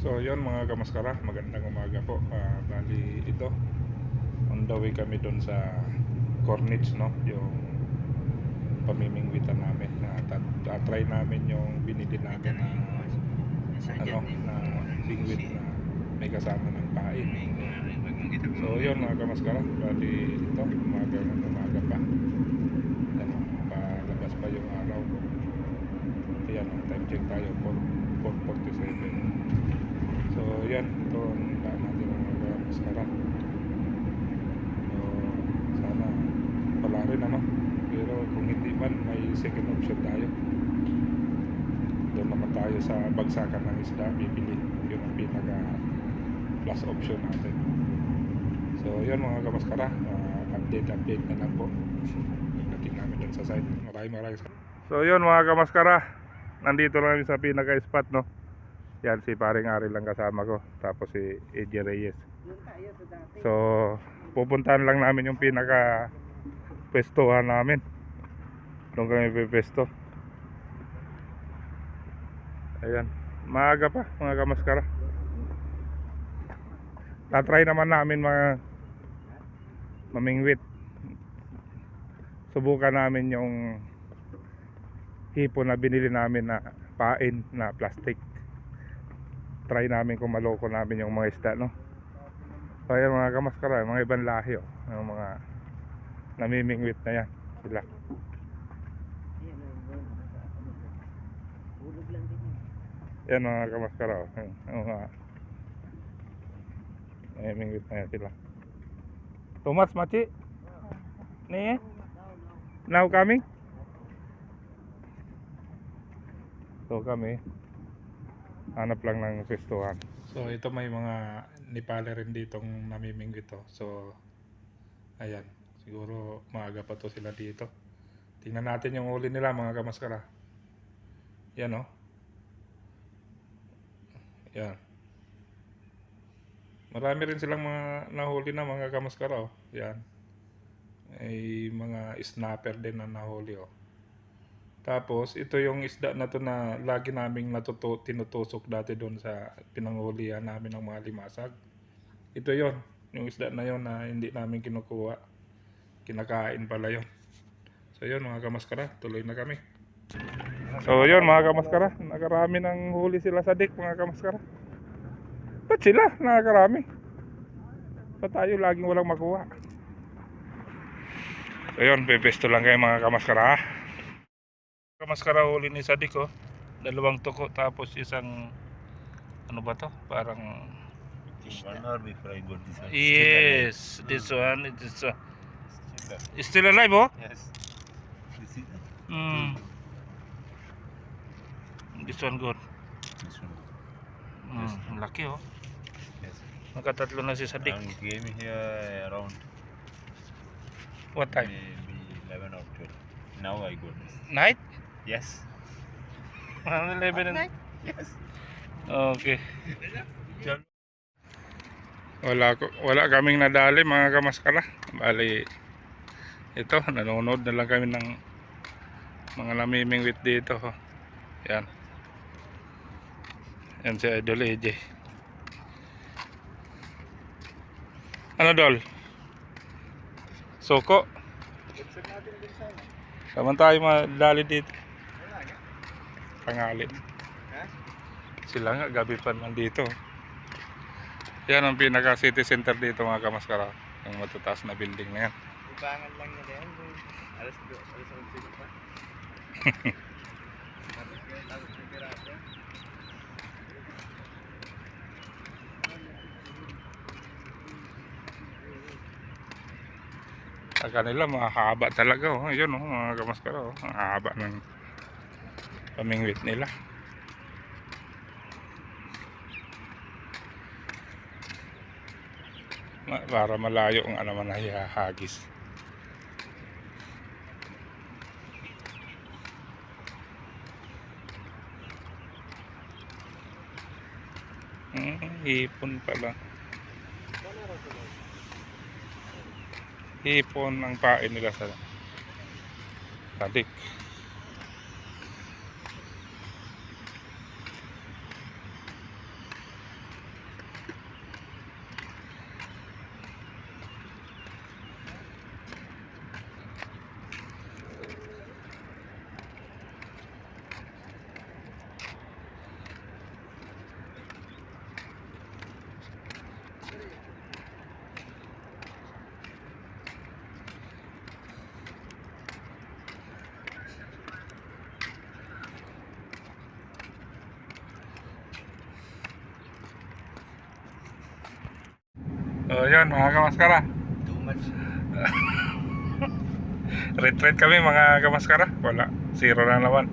So yun mga kamaskara, magandang umaga po. Bali ito, on the way kami doon sa Cornets, no? Yung pamimingwitan namin na try namin yung binili namin na na bingwit na may kasama ng pain. So yun mga kamaskara, bali ito, umaga pa. Ano, palabas pa yung araw. Ayan, time check tayo, 4:47. So yan, ito ang daan natin mga kamaskara. So sana pala rin ano, pero kung hindi man, may second option tayo. Doon naman tayo sa bagsakan ng isda, bibili. Yun ang pinaka plus option natin. So yun mga kamaskara, update na lang po pagdating namin doon sa site. Maraming so yun mga kamaskara, nandito lang kami sa pinaka spot, no. Yan si paring Ari lang kasama ko, tapos si AJ Reyes. So pupuntahan lang namin yung pinaka pwestuhan namin. Doon kami pwesto. Ayan, maaga pa mga kamaskara. Tatry naman namin mga mamingwit. Subukan namin yung hipon na binili namin na pain na plastic. Try namin kung maloko namin yung mga isda, no. So ayan mga kamaskara, mga ibang lahi, oh, yung mga namimingwit na yan sila. Yan mga kamaskara, oh, yung mga namimingwit na yan sila. Thomas Machi ni now coming. So kami hanap lang ng pwestuhan. So ito may mga Nepali rin ditong namimingwit to. So ayan, siguro maaga pa to sila dito. Tingnan natin yung huli nila mga kamaskara. Yan, oh. Yan. Marami rin silang mga nahuli na mga kamaskara, oh. Yan. Ay mga snapper din na nahuli, oh. Tapos ito yung isda na to na lagi naming tinutusok dati doon sa pinanghulihan namin ng mga limasag. Ito yon, yung isda na yon na hindi namin kinukuha. Kinakain pala yon. So yun mga kamaskara, tuloy na kami. So yun mga kamaskara, nakarami ng huli sila sa dik mga kamaskara. Ba't sila nakakarami? So tayo laging walang makuha. So yun, pepesto lang kayo mga kamaskara. Kamaskara huli ni Sadik, oh. 2 tuko tapos isang ano ba to? Parang One hour before I got this one. yes, this one is still alive, oh? Yes. This is This one good. this one. Laki, oh. Yes. Nakatatlo na si Sadik. And came here around What time? maybe 11 or 12. Now I got this. Night? Yes. 11 and... Yes. Okay. Wala kaming nadali mga kamaskara. Bali ito, nanonood na lang kami ng mga namimingwit dito, oh. Yan. Yan si Idol AJ. Ano, Dol? Soko. Saman tayo madali dito. Tangali. Sila nga, gabi pa nandito. Yan ang pinaka city center dito mga kamaskara. Yung matataas na building na yan. Ibangan lang nila yan. Alas 11 pa. Sa kanila mahaba talaga, oh. Yun, oh, mga kamaskara, oh. Ang haba ng pamingwit nila. Para malayo ang ano man hahagis. Hipon pala. Hipon ang pain nila sa Sadik. So yun mga kamaskara. Too much. Retreat kami mga kamaskara. Wala, zero na naman.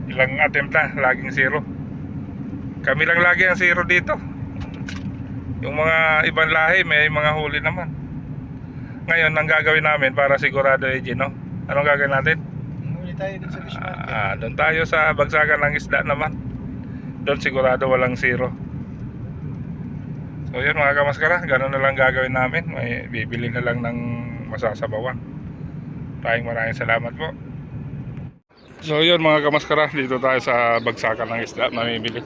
Ilang attempt na, laging zero. Kami lang lagi ang zero dito. Yung mga ibang lahi may mga huli naman. Ngayon ang gagawin namin para sigurado no? Anong gagawin natin? Muli tayo dun sa fish market. Doon tayo sa bagsakan ng isda naman. Doon sigurado walang zero. So yun mga kamaskara, ganun na lang gagawin namin. May bibili na lang ng masasabawan. Maraming salamat po. So yun mga kamaskara, dito tayo sa bagsakan ng isda, mamimili.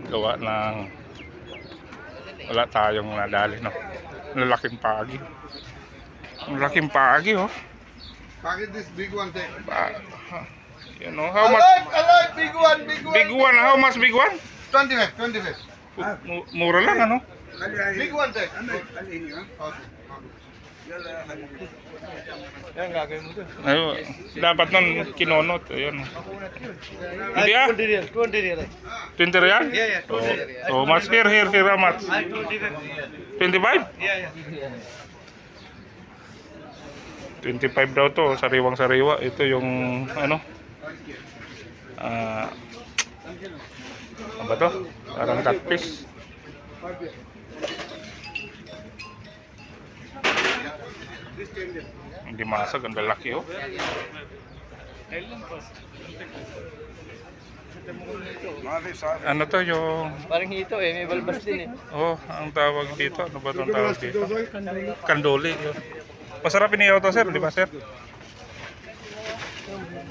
Gawa ng wala tayong nadali, no? Lalaking pagi. Lalaking pagi, oh. Packet this big one, take. You know how much? Alive, big one, big one. Big one, how much big one? 25, 25. Mura lang, ano? Big one, take. Okay. Yan, gagawin mo dun. Ayun, dapat nun kinonot. Ayun. Hindi ah? 20 real. 20 real. 20 real? Yeah, 20 real. Oh, much here, how much? 25. 25? Yeah. 25 daw to, sariwang-sariwa. Ito yung ano? Ano ba to? Parang catfish. Hindi masag, ang lalaki oh. Ano to yung... Parang hito eh, may balbas din eh. Oh, ang tawag dito. Ano ba itong tawag dito? Kandoli. Masarap inihaw to sir, di ba sir?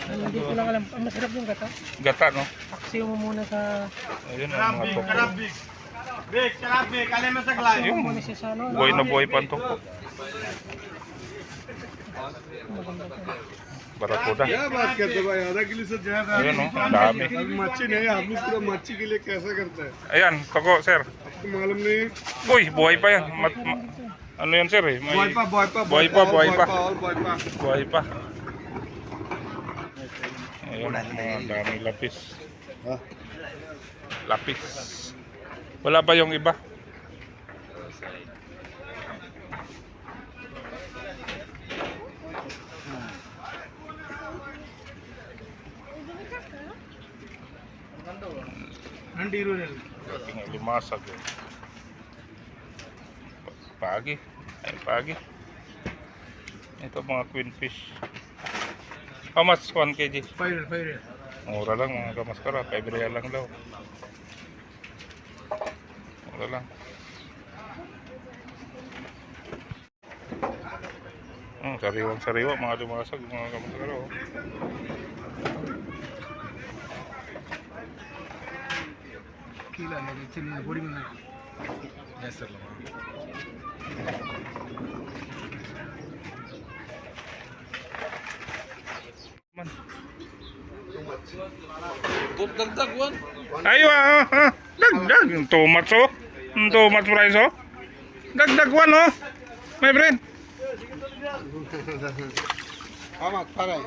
Hindi ko lang alam. Ang masarap yung gata. Gata no? Paksiw mo muna sa... Ayun ang mga toko. Big, big. Kali mo sa glide. Ayun, Muna siya sa ano. buhay na buhay pa ang toko. Maganda to. Barakuda. क्या बात करते भाई आधा किलो से ज्यादा Ayun no, ang dami. मच्छी नहीं आदमी पूरा मच्छी के लिए कैसा करता है Ayan, toko sir. आपको मालूम नहीं Uy, buhay pa yan. Ano yan sir eh? May... boy पा Buhay pa, buhay pa. और बॉय पा Buhay pa. Ayun, ang dami lapis. Lapis. Wala pa yung iba? Dating limasag eh. Pagi. Ay, pagi. Ito mga queen fish. How much 1 kg? 5 Mura lang mga kamaskara. 5 real lang daw. Mura lang. Sariwang-sariwa mga lumasag mga kamaskara. Oh. कीला लगे चलिए बड़ी में ऐसा लगा दगदग one Ayo dagdag yung tomato oh. Yung tomato price oh. Dagdag one oh. My friend. how much para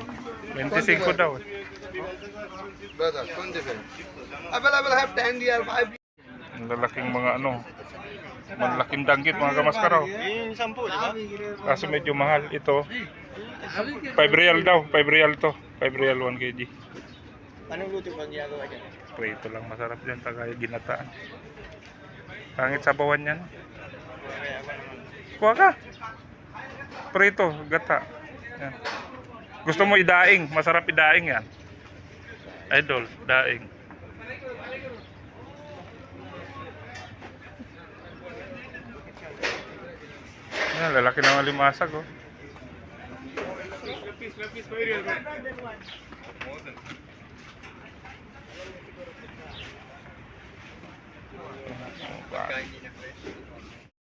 25 daw. Eh. brother 25 available have 10 year 5 Ang lalaking mga ano. Malaking danggit mga kamaskara. Oh. Yung 10, di ba? Kaso medyo mahal ito. 5 real daw. 5 real to. 5 real 1 kg. Anong luto pa ginagawa dyan? Prito lang masarap dyan. Tagay ginataan. Pangit sa bawan yan. Kuha ka. Prito. Gata. Yan. Gusto mo idaing. Masarap idaing yan. Idol. Daing. Yan. Lalaki ng limasag oh.